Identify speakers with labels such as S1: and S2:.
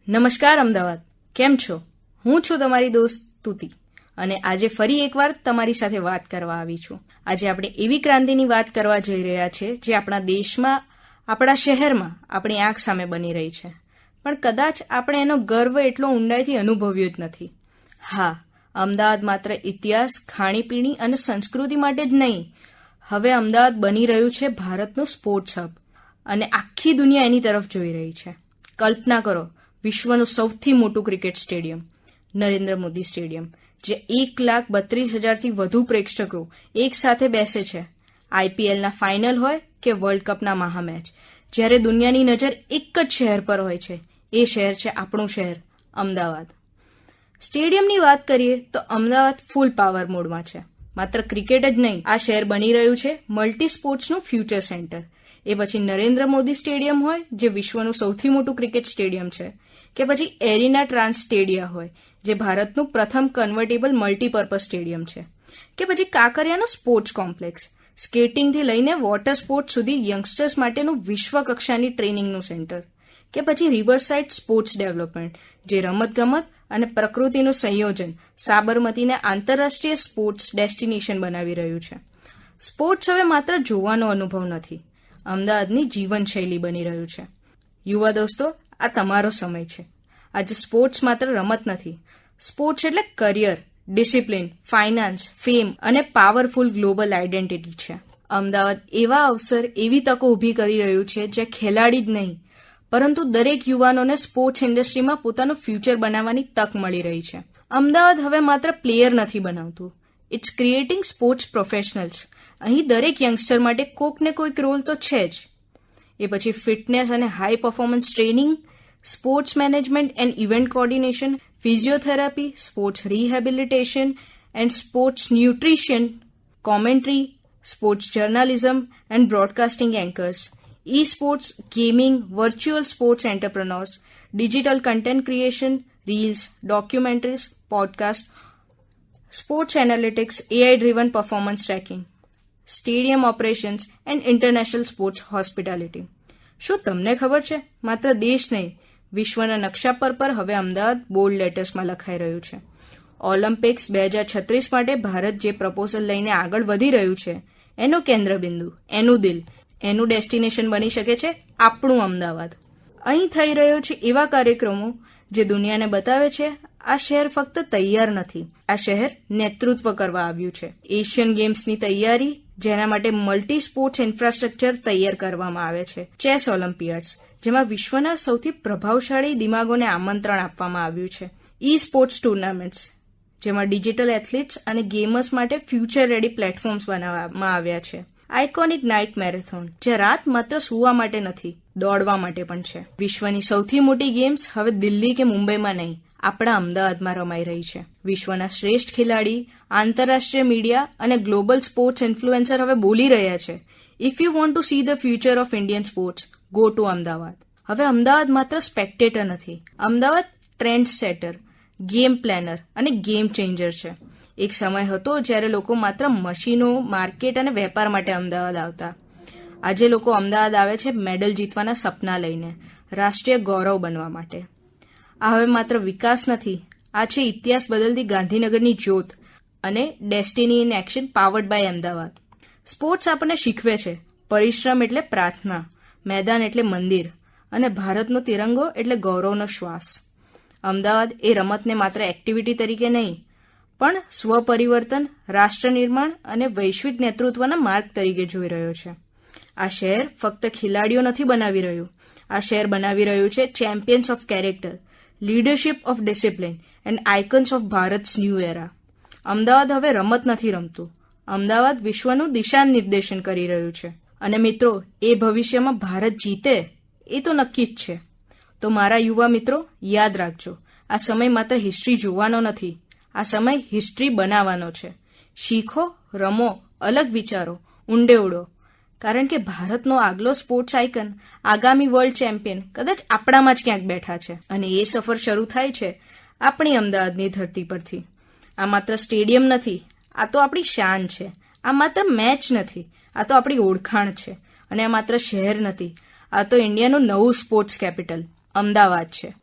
S1: નમસ્કાર અમદાવાદ, કેમ છો? હું છું તમારી દોસ્ત તુતિ અને આજે ફરી એકવાર તમારી સાથે વાત કરવા આવી છું. આજે આપણે એવી ક્રાંતિની વાત કરવા જઈ રહ્યા છે જે આપણા દેશમાં, આપણા શહેરમાં, આપણી આંખ સામે બની રહી છે, પણ કદાચ આપણે એનો ગર્વ એટલો ઊંડાઈથી અનુભવ્યો જ નથી. હા, અમદાવાદ માત્ર ઇતિહાસ, ખાણીપીણી અને સંસ્કૃતિ માટે જ નહીં, હવે અમદાવાદ બની રહ્યું છે ભારતનું સ્પોર્ટ્સ હબ અને આખી દુનિયા એની તરફ જોઈ રહી છે. કલ્પના કરો, વિશ્વનું સૌથી મોટું cricket stadium, Narendra Modi stadium, જે 1,32,000થી વધુ પ્રેક્ષકો એક સાથે બેસે છે. આઈપીએલના ફાઇનલ હોય કે વર્લ્ડ કપના મહામેચ, જ્યારે દુનિયાની નજર એક જ શહેર પર હોય છે, એ શહેર છે આપણું શહેર અમદાવાદ. સ્ટેડિયમની વાત કરીએ તો અમદાવાદ ફૂલ પાવર મોડમાં છે. માત્ર ક્રિકેટ જ નહીં, આ શહેર બની રહ્યું છે મલ્ટી સ્પોર્ટ્સનું ફ્યુચર સેન્ટર. એ પછી નરેન્દ્ર મોદી સ્ટેડિયમ હોય, જે વિશ્વનું સૌથી મોટું ક્રિકેટ સ્ટેડિયમ છે, કે પછી એરિના ટ્રાન્સ સ્ટેડિયા હોય, જે ભારતનું પ્રથમ કન્વર્ટેબલ મલ્ટીપર્પઝ સ્ટેડિયમ છે, કે પછી કાંકરિયાનો સ્પોર્ટ્સ કોમ્પ્લેક્સ, સ્કેટિંગથી લઈને વોટર સ્પોર્ટ્સ સુધી યંગસ્ટર્સ માટેનું વિશ્વ કક્ષાની ટ્રેનિંગનું સેન્ટર, કે પછી રિવરસાઇડ સ્પોર્ટ્સ ડેવલપમેન્ટ, જે રમતગમત અને પ્રકૃતિનું સંયોજન સાબરમતીને આંતરરાષ્ટ્રીય સ્પોર્ટ્સ ડેસ્ટિનેશન બનાવી રહ્યું છે. સ્પોર્ટ્સ હવે માત્ર જોવાનો અનુભવ નથી, અમદાવાદની જીવનશૈલી બની રહ્યું છે. યુવા દોસ્તો, આ તમારો સમય છે. આજે સ્પોર્ટ્સ માત્ર રમત નથી, સ્પોર્ટ્સ એટલે કરિયર, ડિસિપ્લિન, ફાઇનાન્સ, ફેમ અને પાવરફુલ ગ્લોબલ આઇડેન્ટિટી છે. અમદાવાદ એવા અવસર, એવી તકો ઊભી કરી રહ્યું છે જ્યાં ખેલાડી જ નહીં, પરંતુ દરેક યુવાનોને સ્પોર્ટ્સ ઇન્ડસ્ટ્રીમાં પોતાનું ફ્યુચર બનાવવાની તક મળી રહી છે. અમદાવાદ હવે માત્ર પ્લેયર નથી બનાવતું, ઇટ્સ ક્રિએટિંગ સ્પોર્ટ્સ પ્રોફેશનલ્સ. અહીં દરેક યંગસ્ટર માટે કોઈક ને કોઈક રોલ તો છે જ. એ પછી ફિટનેસ અને high performance training, sports management and event coordination, physiotherapy, sports rehabilitation and sports nutrition, commentary, sports journalism and broadcasting anchors, e sports, gaming, virtual sports entrepreneurs, digital content creation, reels, documentaries, podcast, sports analytics, AI driven performance tracking, stadium operations and international sports hospitality. શું તમને ખબર છે, માત્ર દેશ નહીં, વિશ્વના નકશા પર હવે અમદાવાદ બોલ્ડ લેટર્સમાં લખાઈ રહ્યું છે. ઓલિમ્પિક્સ 2036 માટે ભારત જે પ્રપોઝલ લઈને આગળ વધી રહ્યું છે, એનું કેન્દ્રબિંદુ, એનું દિલ, એનું ડેસ્ટિનેશન બની શકે છે આપણું અમદાવાદ. અહીં થઈ રહ્યો છે એવા કાર્યક્રમો જે દુનિયાને બતાવે છે આ શહેર ફક્ત તૈયાર નથી, આ શહેર નેતૃત્વ કરવા આવ્યું છે. એશિયન ગેમ્સની તૈયારી, જેના માટે મલ્ટી સ્પોર્ટ્સ ઇન્ફ્રાસ્ટ્રક્ચર તૈયાર કરવામાં આવે છે. ચેસ ઓલિમ્પિયાડ્સ, જેમાં વિશ્વના સૌથી પ્રભાવશાળી દિમાગોને આમંત્રણ આપવામાં આવ્યું છે. ઈ સ્પોર્ટ્સ ટુર્નામેન્ટ્સ, જેમાં ડિજિટલ એથ્લીટ્સ અને ગેમર્સ માટે ફ્યુચર રેડી પ્લેટફોર્મ્સ બનાવવામાં આવ્યા છે. આઇકોનિક નાઇટ મેરેથોન, જે રાત માત્ર સૂવા માટે નથી, દોડવા માટે પણ છે. વિશ્વની સૌથી મોટી ગેમ્સ હવે દિલ્હી કે મુંબઈમાં નહીં, આપણા અમદાવાદમાં રમાઈ રહી છે. વિશ્વના શ્રેષ્ઠ ખેલાડી, આંતરરાષ્ટ્રીય મીડિયા અને ગ્લોબલ સ્પોર્ટ્સ ઇન્ફ્લુએન્સર હવે બોલી રહ્યા છે, if you want to see the future of Indian sports, go to Ahmedabad. હવે અમદાવાદ માત્ર સ્પેક્ટેટર નથી, Ahmedabad trend setter, game planar અને ગેમ ચેન્જર છે. એક સમય હતો જ્યારે લોકો માત્ર મશીનો, માર્કેટ અને વેપાર માટે અમદાવાદ આવતા. આજે લોકો અમદાવાદ આવે છે મેડલ જીતવાના સપના લઈને, રાષ્ટ્રીય ગૌરવ બનવા માટે. આ હવે માત્ર વિકાસ નથી, આ છે ઇતિહાસ બદલતી ગાંધીનગરની જ્યોત અને destiny in action powered by Ahmedabad. Sports આપણને શીખવે છે, પરિશ્રમ એટલે પ્રાર્થના, મેદાન એટલે મંદિર અને ભારતનો તિરંગો એટલે ગૌરવનો શ્વાસ. અમદાવાદ એ રમતને માત્ર એક્ટિવિટી તરીકે નહીં, પણ સ્વપરિવર્તન, રાષ્ટ્ર નિર્માણ અને વૈશ્વિક નેતૃત્વના માર્ગ તરીકે જોઈ રહ્યો છે. આ શહેર ફક્ત ખેલાડીઓ નથી બનાવી રહ્યું, આ શહેર બનાવી રહ્યું છે champions of character, leadership of discipline and icons of Bharat's new era. Ahmedabad હવે રમત નથી રમતું, અમદાવાદ વિશ્વનું દિશા નિર્દેશન કરી રહ્યું છે. અને મિત્રો, એ ભવિષ્યમાં ભારત જીતે એ તો નક્કી જ છે. તો મારા યુવા મિત્રો, યાદ રાખજો, આ સમય માત્ર હિસ્ટ્રી જોવાનો નથી, આ સમય હિસ્ટ્રી બનાવવાનો છે. શીખો, રમો, અલગ વિચારો, ઊંડે ઉડો. કારણ કે ભારતનો આગલો સ્પોર્ટ્સ આઇકન, આગામી વર્લ્ડ ચેમ્પિયન કદાચ આપણામાં જ ક્યાંક બેઠા છે. અને એ સફર શરૂ થાય છે આપણી અમદાવાદની ધરતી પરથી. આ માત્ર સ્ટેડિયમ નથી, આ તો આપણી શાન છે. આ માત્ર મેચ નથી, આ તો આપણી ઓળખાણ છે. અને આ માત્ર શહેર નથી, આ તો ઇન્ડિયાનું નવું સ્પોર્ટ્સ કેપિટલ અમદાવાદ છે.